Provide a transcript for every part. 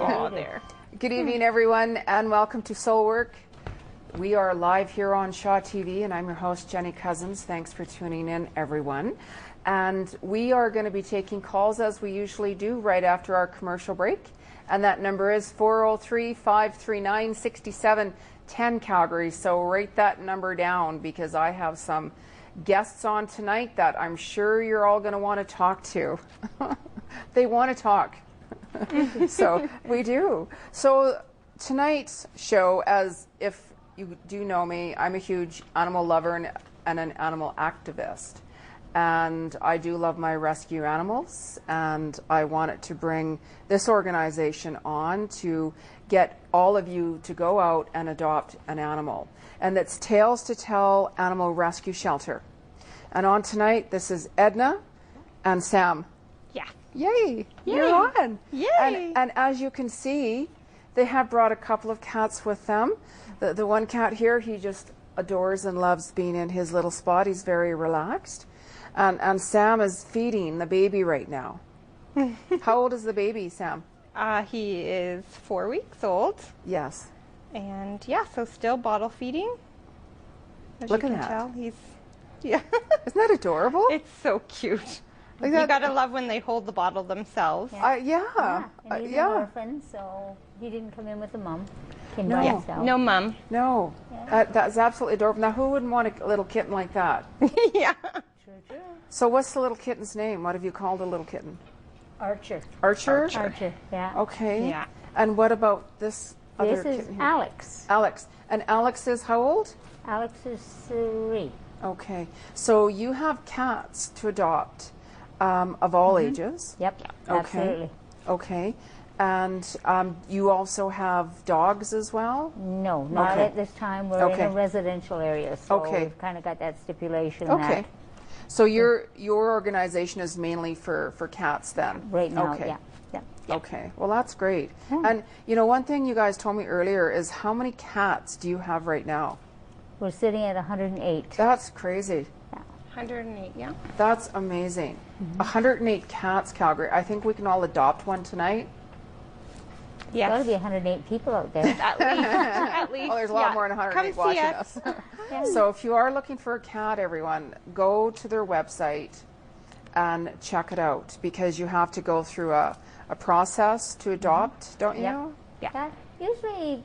Oh, there. Good evening, everyone, and welcome to Soul Work. We are live here on Shaw TV, and I'm your host, Jeni Cousins. Thanks for tuning in, everyone. And we are going to be taking calls, as we usually do, right after our commercial break. And that number is 403-539-6710, Calgary. So write that number down, because I have some guests on tonight that I'm sure you're all going to want to talk to. They want to talk. So we do. So tonight's show, as if you do know me, I'm a huge animal lover and an animal activist. And I do love my rescue animals, and I wanted to bring this organization on to get all of you to go out and adopt an animal. And that's Tails to Tell Animal Rescue Shelter. And on tonight, this is Edna and Sam. Yeah. Yay! Yay. You're on. Yay! And as you can see, they have brought a couple of cats with them. The one cat here, he just adores and loves being in his little spot. He's very relaxed. And Sam is feeding the baby right now. How old is the baby, Sam? He is 4 weeks old. Yes. And yeah, so still bottle feeding. As Look you at can that. tell, he's, yeah. Isn't that adorable? It's so cute. Like You that- gotta love when they hold the bottle themselves. Yeah. And he's an Yeah. orphan, so he didn't come in with a mum. Came No. by Yeah. himself. No mum. No. Yeah. That's absolutely adorable. Now, who wouldn't want a little kitten like that? Yeah. True. So what's the little kitten's name? What have you called a little kitten? Archer. Archer? Archer, yeah. Okay. Yeah. And what about this other This is kitten here? Alex. Alex. And Alex is how old? Alex is 3. Okay. So you have cats to adopt of all ages. Yep, Okay. absolutely. Okay. And you also have dogs as well? No, not Okay. at this time. We're Okay. in a residential area, so Okay. we've kind of got that stipulation Okay. that So your organization is mainly for cats then? right now, Okay. yeah. Okay. Well, that's great. And, you know, one thing you guys told me earlier is how many cats do you have right now? We're sitting at 108. That's crazy. 108, yeah. That's amazing. 108 cats, Calgary. I think we can all adopt one tonight. Yes. There's got to be 108 people out there. At least. At least. Oh, there's a lot yeah. more than 108 Come see watching us. us. So if you are looking for a cat, everyone, go to their website and check it out, because you have to go through a process to adopt, don't you? Yep. Yeah. Usually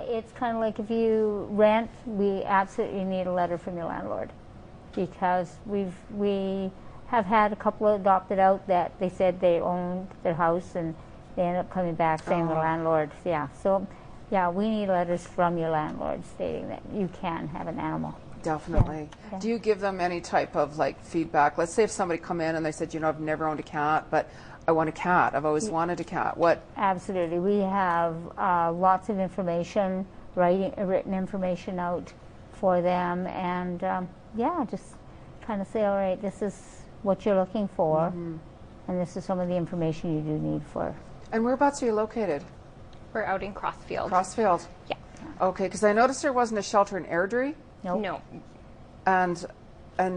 it's kind of like if you rent, we absolutely need a letter from your landlord, because we have had a couple adopted out that they said they owned their house and they end up coming back saying the landlord. Yeah, so yeah, we need letters from your landlord stating that you can have an animal. Definitely. Yeah. Do you give them any type of like feedback? Let's say if somebody come in and they said, you know, I've never owned a cat, but I want a cat. I've always wanted a cat. What? Absolutely. We have lots of information, written information out for them, and yeah, just kind of say, all right, this is what you're looking for, and this is some of the information you do need for. And whereabouts are you located? We're out in Crossfield. Crossfield. Yeah. Okay, because I noticed there wasn't a shelter in Airdrie, Nope. No. and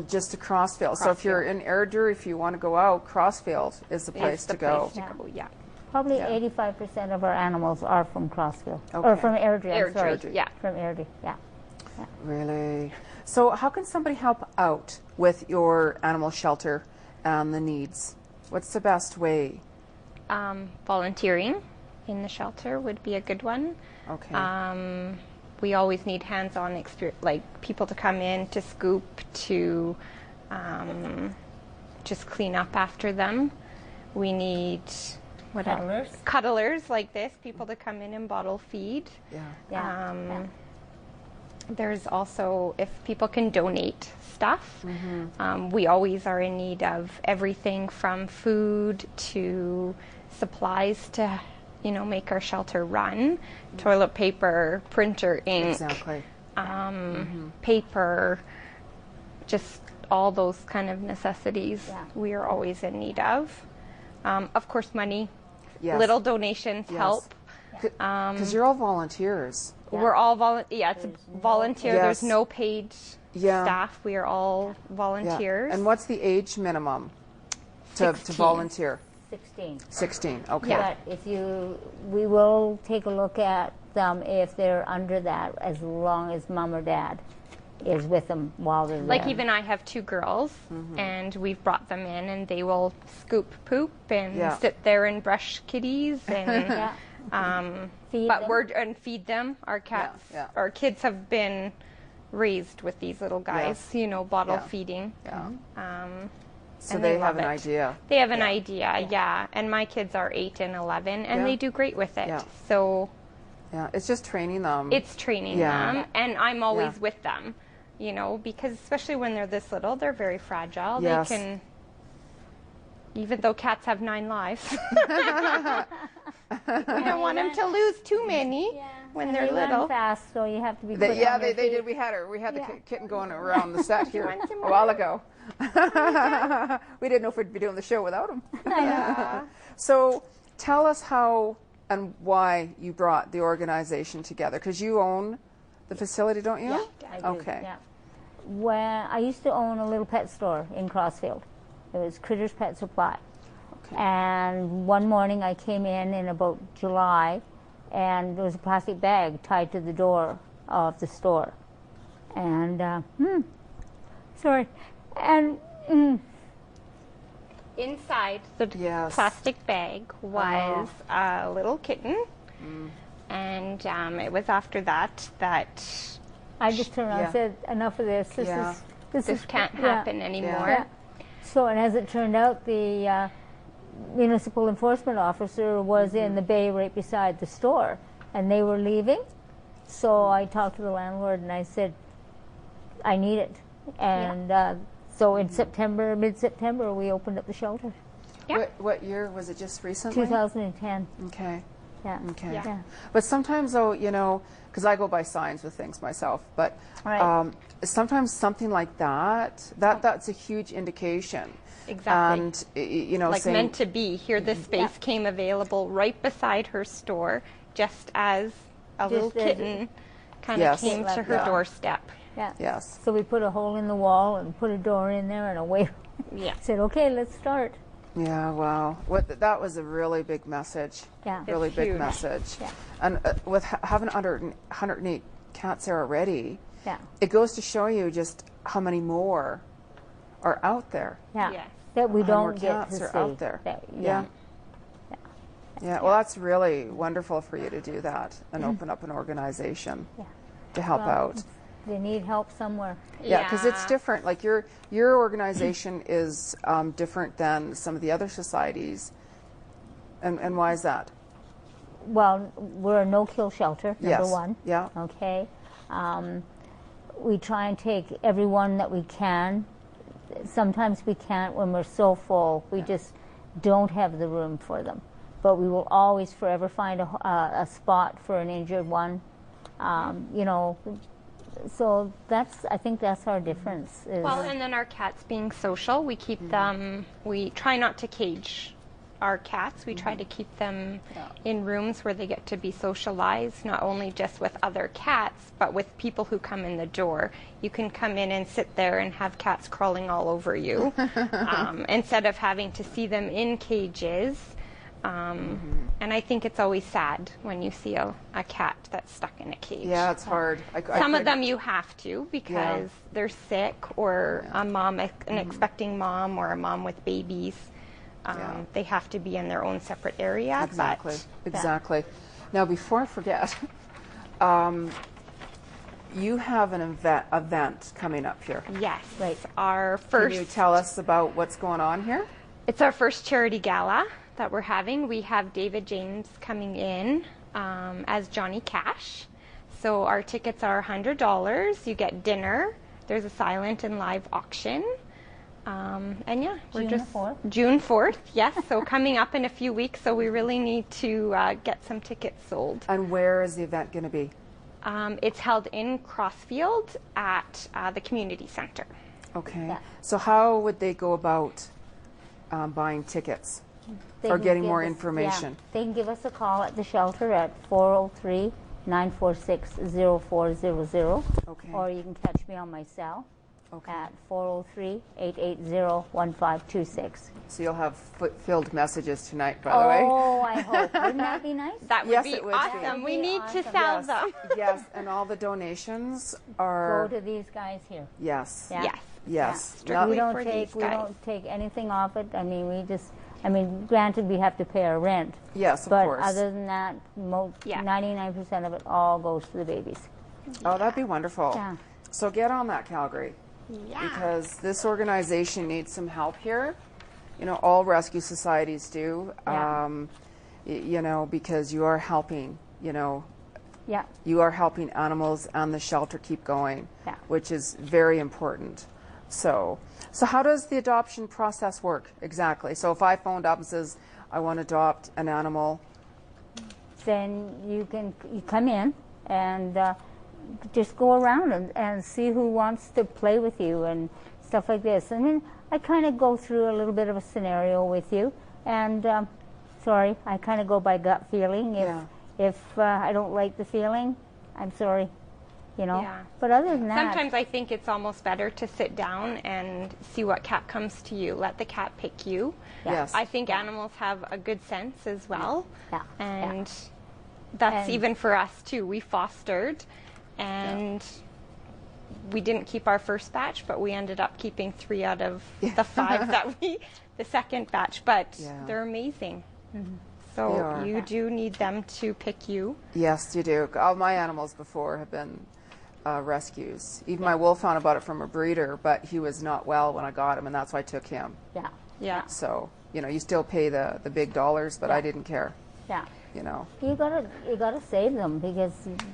just a Crossfield. So if you're in Airdrie, if you want to go out, Crossfield is the place It's the to go. place to go, yeah. Probably Yeah. 85% of our animals are from Crossfield. Okay. Or from Airdrie, I'm sorry. Airdrie, yeah. From Airdrie, yeah. Really? So how can somebody help out with your animal shelter and the needs? What's the best way? Volunteering in the shelter would be a good one. Okay. We always need hands-on experience, like people to come in to scoop, to just clean up after them. We need cuddlers like this, people to come in and bottle feed. Yeah. Yeah. There's also, if people can donate stuff, we always are in need of everything from food to supplies to, you know, make our shelter run. Toilet paper, printer, ink, Exactly. paper, just all those kind of necessities Yeah. we are always in need of. Of course, money. Yes. Little donations Yes. help. Because you're all volunteers. Yeah. We're all yeah, it's There's a volunteer. Yes. There's no paid Yeah. staff. We are all Yeah. volunteers. And what's the age minimum to 16. volunteer? 16. 16, okay. Yeah. But we will take a look at them if they're under that, as long as mom or dad is with them while they're Like there. even I have 2 girls, and we've brought them in, and they will scoop poop and Yeah. sit there and brush kitties, and Yeah. Feed but them. feed them. Our cats, yeah. our kids have been raised with these little guys, Yes. you know, bottle Yeah. feeding. Yeah. So and they they have love an it. idea. They have an idea, yeah. And my kids are 8 and 11, and Yeah. they do great with it. Yeah. So Yeah, it's just training them. it's training Yeah. them, and I'm always Yeah. with them, you know, because especially when they're this little, they're very fragile. Yes. They can, even though cats have 9 lives, we don't want them to lose too many when And they're they run little. fast, so you have to be They, quick yeah, on they your did. feet. We had the Yeah. kitten going around the set here want some a while ago. We didn't know if we'd be doing the show without him. So tell us how and why you brought the organization together, because you own the facility, don't you? I do, Okay. yeah. When I used to own a little pet store in Crossfield. It was Critters Pet Supply. Okay. And one morning I came in about July, and there was a plastic bag tied to the door of the store. And, sorry. And, Inside the Yes. plastic bag was a little kitten, and it was after that I just turned around Yeah. and said, enough of this. Yeah. this can't yeah. happen anymore. Yeah. So, and as it turned out, the municipal enforcement officer was in the bay right beside the store, and they were leaving. So I talked to the landlord and I said, I need it. And so in September, mid-September, we opened up the shelter. Yeah. What year was it? Just recently? 2010. Okay. Yeah. Okay. Yeah. But sometimes, though, you know, because I go by signs with things myself, but Right. sometimes something like that's a huge indication. Exactly. And you know, Like saying, meant to be. Here, this space Yeah. came available right beside her store, just as a little Just as kitten kind Yes. of came to her Yeah. doorstep. Yeah. Yes. So we put a hole in the wall and put a door in there and away. Yeah. Said, okay, let's start. Yeah. Wow. That was a really big message. Yeah. Really It's big huge. message. Yeah. And with having 108 cats there already, Yeah. it goes to show you just how many more are out there. Yeah. Yes. That we How more don't get cats to are see. out there. That, Yeah. Yeah, well, that's really wonderful for you to do that and open up an organization Yeah. to help Well, out. They need help somewhere. Yeah, because it's different. Like your organization is different than some of the other societies. And why is that? Well, we're a no-kill shelter, number Yes. one. Yeah. Okay. We try and take everyone that we can. Sometimes we can't when we're so full. We just don't have the room for them. But we will always forever find a spot for an injured one. You know, so I think that's our difference. Is, Well, and then our cats being social, we keep them, we try not to cage our cats. We try to keep them in rooms where they get to be socialized, not only just with other cats, but with people who come in the door. You can come in and sit there and have cats crawling all over you instead of having to see them in cages. And I think it's always sad when you see a cat that's stuck in a cage. Yeah, it's hard. Some of them you have to because they're sick, or a mom, an expecting mom, or a mom with babies. They have to be in their own separate area. Exactly. But Exactly. Now, before I forget, you have an event coming up here. yes, Right. our Can first. you tell us about what's going on here? It's our first charity gala that we're having. We have David James coming in as Johnny Cash. So our tickets are $100. You get dinner. There's a silent and live auction. And yeah, we're June just 4th? June 4th. Yes, so coming up in a few weeks. So we really need to get some tickets sold. And where is the event going to be? It's held in Crossfield at the community center. Okay. Yeah. So how would they go about buying tickets They or can getting give more us- information? Yeah, they can give us a call at the shelter at 403-946-0400. Okay. Or you can catch me on my cell. at 403-880-1526. So you'll have filled messages tonight, by the way. Oh, I hope. Wouldn't that be nice? That would Yes, be it would awesome. be. We need to Awesome. sell Yes, them. yes, and all the donations Go are to these guys here. yes, Yeah. Yes. yes. Strictly We don't for take these we guys. don't take anything off it. I mean, granted we have to pay our rent, Yes, of but course. other than that, Yeah. 99% of it all goes to the babies. Oh, that'd be wonderful. Yeah. So get on that, Calgary, Yeah. because this organization needs some help here. You know, all rescue societies do. Yeah. You know, because you are helping. You know, Yeah. you are helping animals and the shelter keep going, Yeah. which is very important. So how does the adoption process work exactly? So if I phoned up and says I want to adopt an animal, Then you come in and just go around and see who wants to play with you and stuff like this. And then I kind of go through a little bit of a scenario with you, and I kind of go by gut feeling. If I don't like the feeling, I'm sorry, you know. Yeah. But other than that, Sometimes I think it's almost better to sit down and see what cat comes to you. Let the cat pick you. yes, I think animals have a good sense as well. Yeah. And that's And- even for us too. We fostered and we didn't keep our first batch, but we ended up keeping 3 out of the 5 the second batch. But Yeah. they're amazing. They So are. you do need them to pick you. yes, you do. All my animals before have been rescues. Even my wolf found about it from a breeder, but he was not well when I got him, and that's why I took him. yeah, Yeah. So you know, you still pay the big dollars, but I didn't care. yeah. You know. You gotta save them because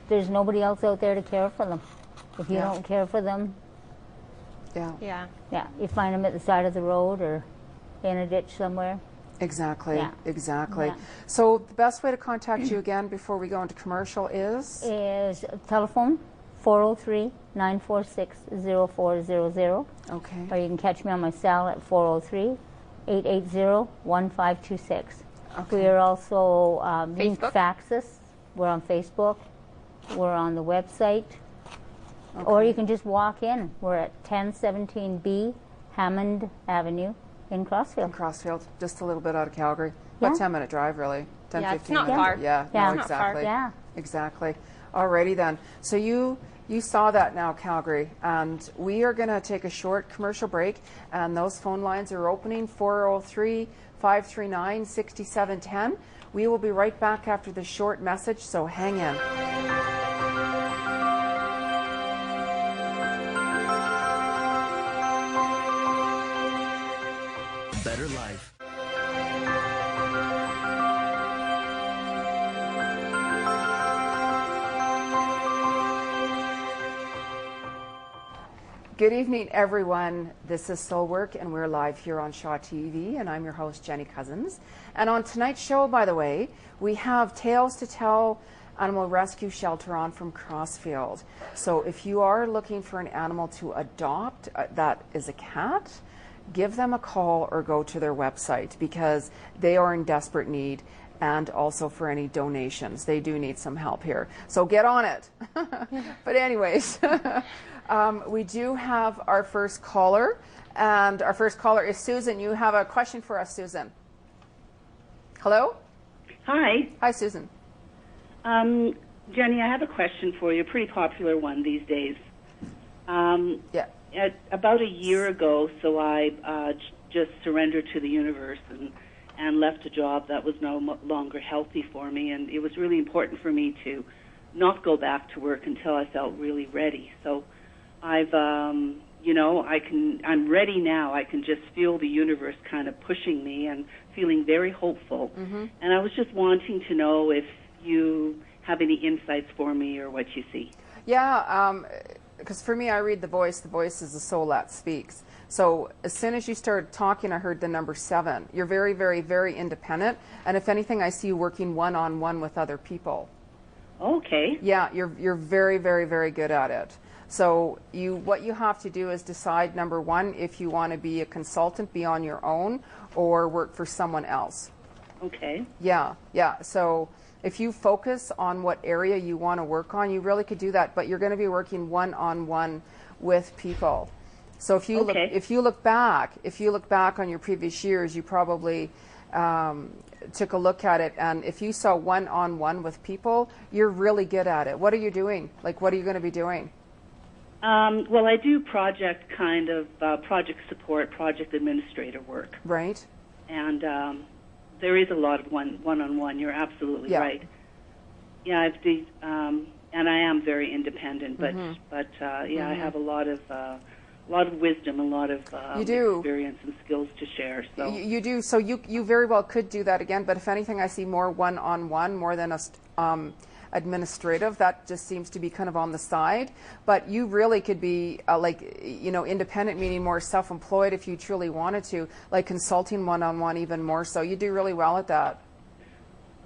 there's nobody else out there to care for them. If you Yeah. don't care for them, Yeah. Yeah. yeah, you find them at the side of the road or in a ditch somewhere. Exactly. Yeah. Exactly. Yeah. So the best way to contact you again before we go into commercial is Is telephone 403-946-0400, okay. or you can catch me on my cell at 403-880-1526. Okay. We are also being Facebook? faxes. We're on Facebook. We're on the website. Or you can just walk in. We're at 1017B Hammond Avenue in Crossfield. In Crossfield, just a little bit out of Calgary. Yeah. About 10-minute drive, really. 10, Yeah, it's 15 not minutes. far. Yeah, Yeah. no, It's not far. exactly. Yeah. Exactly. Alrighty then. So you saw that now, Calgary, and we are going to take a short commercial break, and those phone lines are opening 403-539-6710. We will be right back after this short message, so hang in. Better life. Good evening, everyone. This is Soul Work, and we're live here on Shaw TV, and I'm your host, Jeni Cousins. And on tonight's show, by the way, we have Tales to Tell Animal Rescue Shelter on from Crossfield. So if you are looking for an animal to adopt that is a cat, give them a call or go to their website because they are in desperate need, and also for any donations. They do need some help here. So get on it. But anyways, we do have our first caller, and our first caller is Susan. You have a question for us, Susan. Hello? Hi. Hi, Susan. Jeni, I have a question for you, a pretty popular one these days. Yeah. About a year ago, so I just surrendered to the universe and left a job that was no longer healthy for me, and it was really important for me to not go back to work until I felt really ready. So I've, I'm ready now. I can just feel the universe kind of pushing me and feeling very hopeful. Mm-hmm. And I was just wanting to know if you have any insights for me or what you see. Yeah, because for me, I read the voice. The voice is the soul that speaks. So as soon as you started talking, I heard the number 7. You're very, very, very independent. And if anything, I see you working one-on-one with other people. Okay. Yeah, you're very, very, very good at it. So what you have to do is decide, number 1, if you want to be a consultant, be on your own, or work for someone else. Okay. Yeah. So if you focus on what area you want to work on, you really could do that, but you're going to be working one-on-one with people. So if you Okay. look back on your previous years, you probably took a look at it, and if you saw one-on-one with people, you're really good at it. What are you doing? Like, what are you going to be doing? Well, I do project support, project administrator work, Right. and there is a lot of one-on-one. You're absolutely Yeah. right. Yeah, and I am very independent, but I have a lot of wisdom, a lot of You do. experience and skills to share. So You do. So you very well could do that again. But if anything, I see more one-on-one, more than administrative. That just seems to be kind of on the side. But you really could be independent, meaning more self-employed if you truly wanted to, like consulting one-on-one even more so. You do really well at that.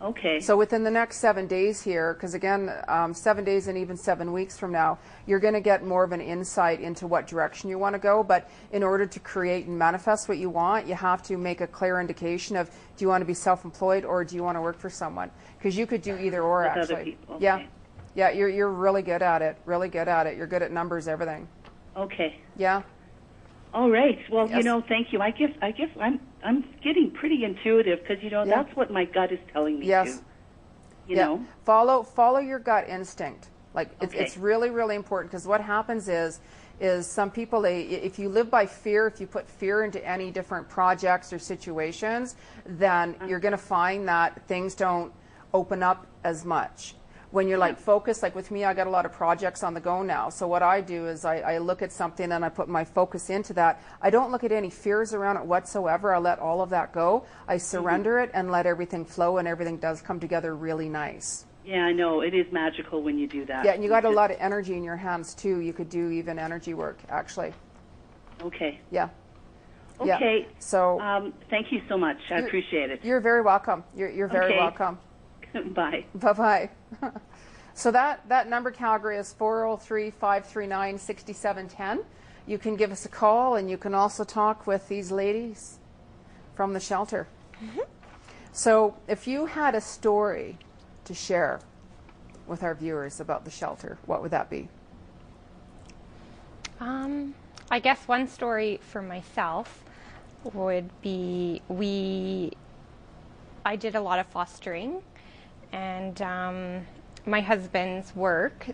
okay. So within the next 7 days here, because again, 7 days and even 7 weeks from now, you're going to get more of an insight into what direction you want to go. But in order to create and manifest what you want, you have to make a clear indication of, do you want to be self-employed or do you want to work for someone? Because you could do either or, With actually. other people. Okay. Yeah, you're really good at it. Really good at it. You're good at numbers, everything. Okay. Yeah. All right. Well, Yes. thank you. I guess I'm getting pretty intuitive because Yeah. that's what my gut is telling me Yes. to. You know. Follow your gut instinct. Like Okay. it's really, really important, because what happens is some people, if you live by fear, if you put fear into any different projects or situations, then you're going to find that things don't open up as much. When you're like focused, like with me, I got a lot of projects on the go now. So what I do is I look at something and I put my focus into that. I don't look at any fears around it whatsoever. I let all of that go. I surrender it and let everything flow, and everything does come together really nice. Yeah, I know. It is magical when you do that. Yeah, and you got a lot of energy in your hands too. You could do even energy work, actually. Okay. Yeah. Okay. Yeah. So thank you so much. I appreciate it. you're very welcome. You're very Okay. welcome. Bye. Bye-bye. So that number, Calgary, is 403-539-6710. You can give us a call, and you can also talk with these ladies from the shelter. Mm-hmm. So if you had a story to share with our viewers about the shelter, what would that be? I guess one story for myself would be I did a lot of fostering, and my husband's work,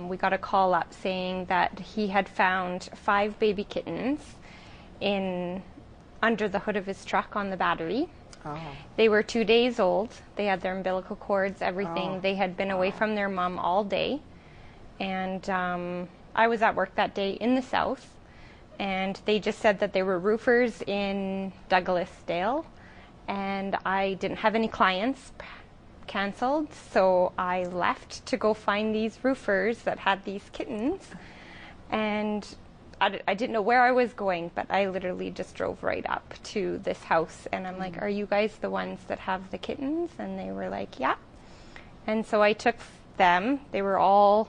we got a call up saying that he had found 5 baby kittens under the hood of his truck on the battery. Oh. They were 2 days old. They had their umbilical cords, everything. Oh. They had been away from their mom all day. And I was at work that day in the south, and they just said that they were roofers in Douglasdale, and I didn't have any clients, canceled, so I left to go find these roofers that had these kittens, and I didn't know where I was going, but I literally just drove right up to this house, and I'm like, are you guys the ones that have the kittens? And they were like, yeah. And so I took them. They were all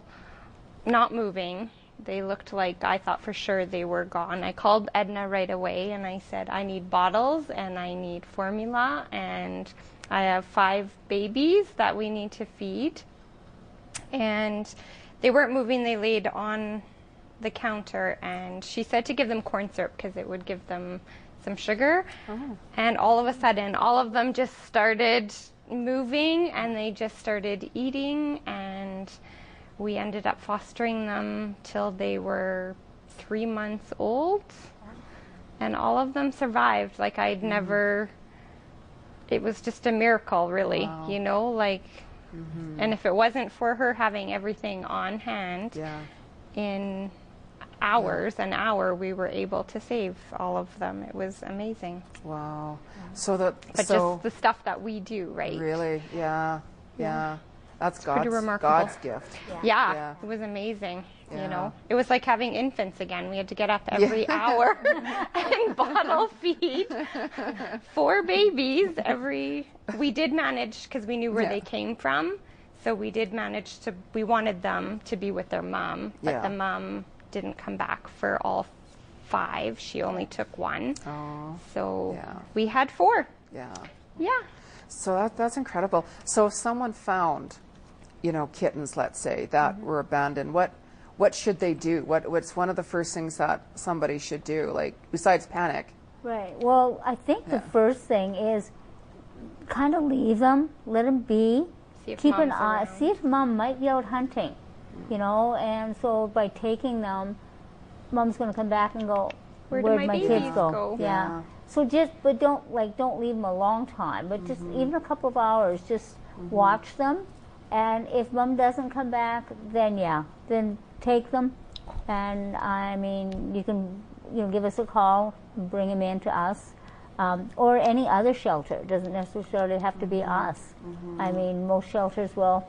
not moving. They looked like, I thought for sure they were gone. I called Edna right away, and I said, I need bottles, and I need formula, and I have 5 babies that we need to feed. And they weren't moving. They laid on the counter, and she said to give them corn syrup because it would give them some sugar. Oh. And all of a sudden, all of them just started moving, and they just started eating, and we ended up fostering them till they were 3 months old, and all of them survived. Like, I'd never, it was just a miracle, really. Wow. You know, like, and if it wasn't for her having everything on hand, Yeah. in hours, an hour, we were able to save all of them. It was amazing. Wow. So that. But just the stuff that we do, right? Really, yeah. That's pretty God's remarkable. gift. Yeah, Yeah. it was amazing. Yeah. You know, it was like having infants again. We had to get up every hour and bottle feed 4 babies we did manage, because we knew where they came from, so we did manage to, we wanted them to be with their mom, but the mom didn't come back for all 5. She only took 1. Oh. So we had 4. Yeah. Yeah. So that's incredible. So if someone found, kittens, let's say, that were abandoned, what what should they do? What's one of the first things that somebody should do, like besides panic? Right. Well, I think the first thing is kind of leave them, let them be, keep an eye, see if mom might be out hunting, you know, and so by taking them, mom's going to come back and go, where'd my kids go? Yeah. So but don't leave them a long time, but just even a couple of hours, just watch them, and if mom doesn't come back, then take them, and I mean, you can give us a call, bring them in to us. Or any other shelter. It doesn't necessarily have to be us. I mean, most shelters will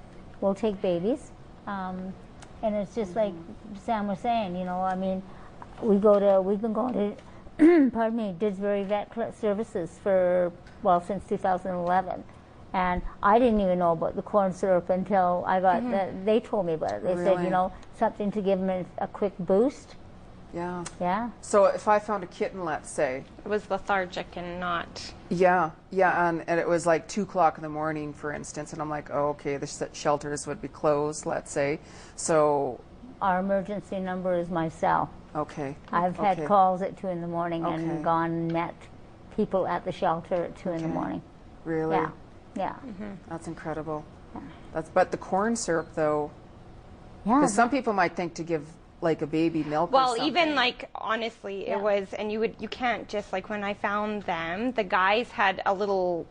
take babies. And it's just like Sam was saying, you know, I mean, we've been going to, pardon me, Didsbury Vet Services since 2011. And I didn't even know about the corn syrup until I got, they told me about it. They said, you know, something to give them a quick boost. Yeah. Yeah. So if I found a kitten, let's say. It was lethargic and not. Yeah, and it was like 2 o'clock in the morning, for instance, and I'm like, oh, okay, the shelters would be closed, let's say. So. Our emergency number is my cell. Okay. I've had calls at 2 in the morning and gone and met people at the shelter at 2 in the morning. Really? Yeah. Yeah. That's incredible. Yeah. But the corn syrup, though, Yeah. because some people might think to give like a baby milk or something. Even like honestly it was, and you can't just, like, when I found them, the guys had a little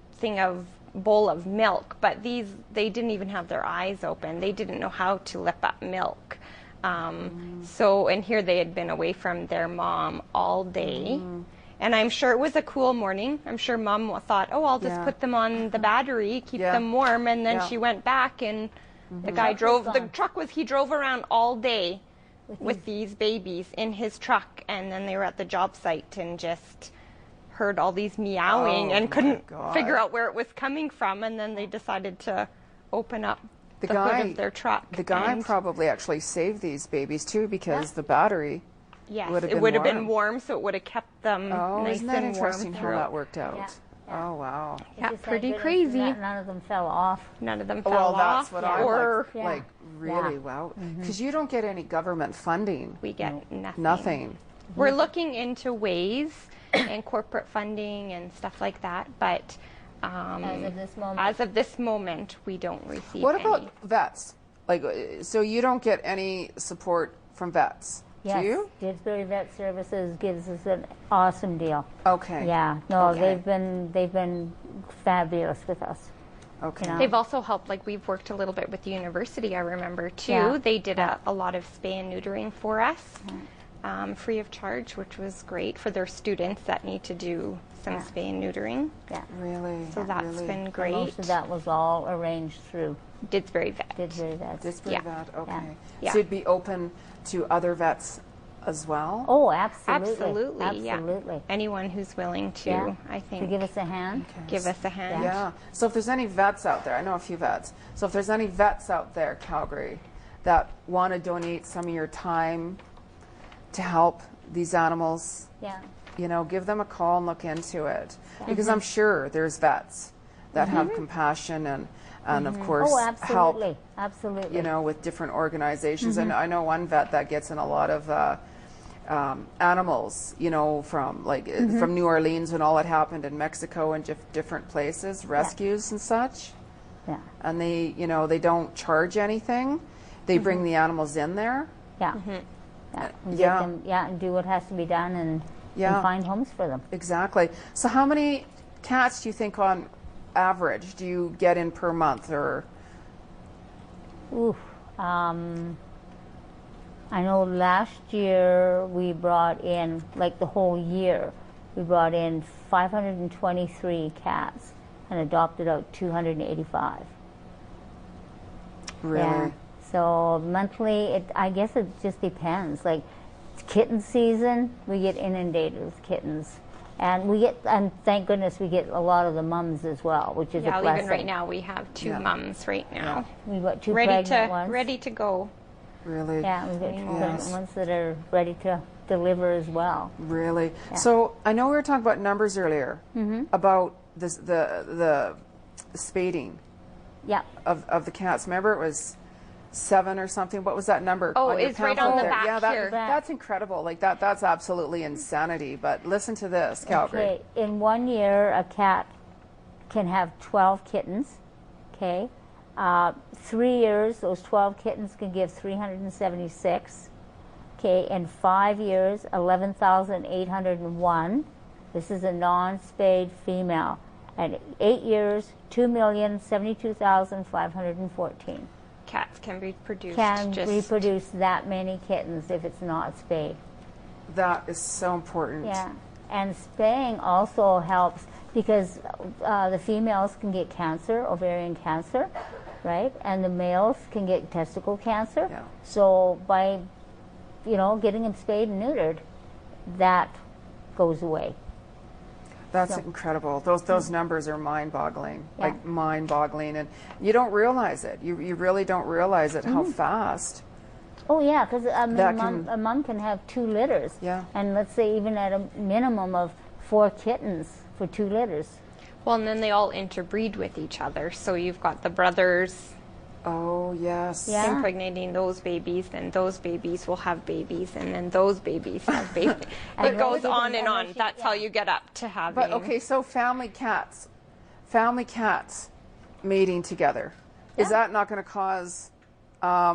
bowl of milk, but they didn't even have their eyes open. They didn't know how to lip up milk. So, and here they had been away from their mom all day. And I'm sure it was a cool morning. I'm sure mom thought, oh, I'll just put them on the battery, keep them warm, and then she went back, and the guy drove he drove around all day with these babies in his truck, and then they were at the job site and just heard all these meowing and couldn't figure out where it was coming from, and then they decided to open up the hood of their truck. The guy probably actually saved these babies too, because the battery would have been warm, so it would have kept them nice isn't that and interesting warm how that worked out? Yeah. Oh, wow. Yeah, pretty crazy. None of them fell off. None of them fell off. That's what I or really, wow. Because you don't get any government funding. We get nothing. Nothing. We're looking into ways and corporate funding and stuff like that, but as of this moment, we don't receive What any. about vets? Like, so you don't get any support from vets, Yes, do you? Didsbury Vet Services gives us an awesome deal. Okay. Yeah, no, Okay. they've been fabulous with us. Okay. You know? They've also helped, like, we've worked a little bit with the university, I remember, too. Yeah. They did a lot of spay and neutering for us, free of charge, which was great for their students that need to do some spay and neutering. Yeah. Really? So that's been great. Most of that was all arranged through Didsbury Vet. Didsbury Vet. Didsbury Vet, okay. Yeah. So you'd be open to other vets as well? Oh, absolutely. Absolutely, Absolutely. yeah. Anyone who's willing to, I think, To give us a hand. give us a hand. Yeah. So if there's any vets out there, I know a few vets. So if there's any vets out there, Calgary, that want to donate some of your time to help these animals, Yeah. you know, give them a call and look into it. Because I'm sure there's vets that have compassion and of course Oh, absolutely. help, Absolutely. you know, with different organizations. And I know one vet that gets in a lot of animals, you know, from from New Orleans when all that happened in Mexico and different places, rescues and such. Yeah. And they, you know, they don't charge anything. They bring the animals in there. Yeah. Yeah. And Yeah. get them, and do what has to be done and find homes for them. Exactly. So how many cats do you think on average do you get in per month, or? Oof. I know last year we brought in, like the whole year, we brought in 523 cats and adopted out 285. Really? Yeah. So monthly, I guess it just depends. Like it's kitten season, we get inundated with kittens. And thank goodness we get a lot of the mums as well, which is a blessing. Even right now we have 2 mums right now. We've got 2 pregnant ones. Ready to go. Really? Yeah, we've got 2 pregnant ones that are ready to deliver as well. Really? Yeah. So I know we were talking about numbers earlier, about this, the spading Yeah. of the cats. Remember, it was 7 or something. What was that number? Oh, on your it's right on pamphlet the there? back Yeah, here. that's incredible. Like that's absolutely insanity. But listen to this, Calgary. Okay, in 1 year, a cat can have 12 kittens. Okay, 3 years, those 12 kittens can give 376. Okay, in 5 years, 11,801. This is a non-spayed female. And 8 years, 2,072,514. Cats can reproduce. Can reproduce that many kittens if it's not spayed. That is so important. Yeah, and spaying also helps because the females can get cancer, ovarian cancer, right? And the males can get testicle cancer. Yeah. So by, getting them spayed and neutered, that goes away. That's incredible. Those numbers are mind-boggling, Yeah. like mind-boggling, and you don't realize it. You really don't realize it how fast. Oh yeah, because a can- mom can have 2 litters. Yeah. And let's say even at a minimum of 4 kittens for 2 litters. Well, and then they all interbreed with each other. So you've got the brothers Oh yes. Yeah. impregnating those babies, then those babies will have babies, and then those babies have babies. And It goes those on and on. generations, That's how you get up to having. But okay, so family cats mating together. Is that not going to cause yeah,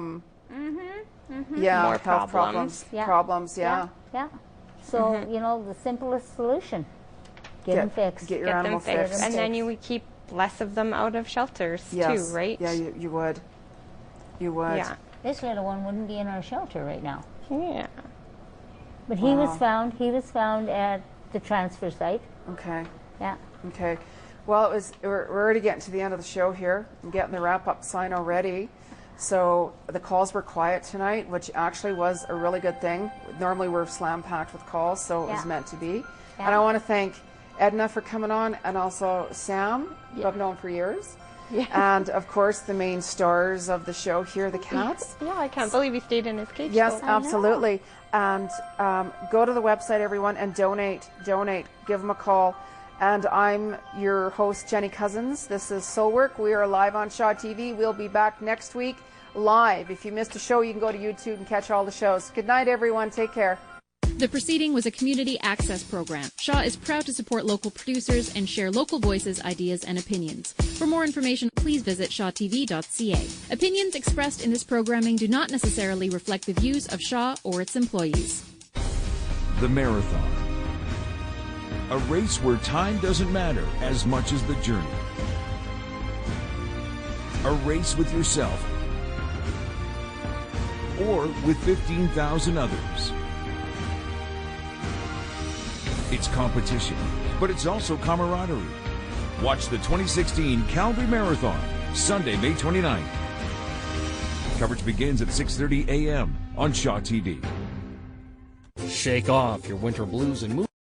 More health problems. Yeah. Problems, yeah. Yeah. So, the simplest solution, get them fixed. Get your get animal them fixed. fixed. And then you would keep less of them out of shelters Yes. too, right? Yeah, you would. You would. Yeah. This little one wouldn't be in our shelter right now. Yeah. But he was found at the transfer site. Okay. Yeah. Okay. Well, we're already getting to the end of the show here. I'm getting the wrap-up sign already. So the calls were quiet tonight, which actually was a really good thing. Normally we're slam-packed with calls, so it was Yeah. meant to be. Yeah. And I want to thank Edna for coming on, and also Sam, who I've known for years. Yeah. And, of course, the main stars of the show here, the cats. Yeah, I can't believe he stayed in his cage. Yes, so- absolutely. And go to the website, everyone, and donate. Give them a call. And I'm your host, Jeni Cousins. This is Soul Work. We are live on Shaw TV. We'll be back next week live. If you missed a show, you can go to YouTube and catch all the shows. Good night, everyone. Take care. The proceeding was a community access program. Shaw is proud to support local producers and share local voices, ideas, and opinions. For more information, please visit shawtv.ca. Opinions expressed in this programming do not necessarily reflect the views of Shaw or its employees. The Marathon. A race where time doesn't matter as much as the journey. A race with yourself or with 15,000 others. It's competition, but it's also camaraderie. Watch the 2016 Calgary Marathon, Sunday, May 29th. Coverage begins at 6:30 a.m. on Shaw TV. Shake off your winter blues and move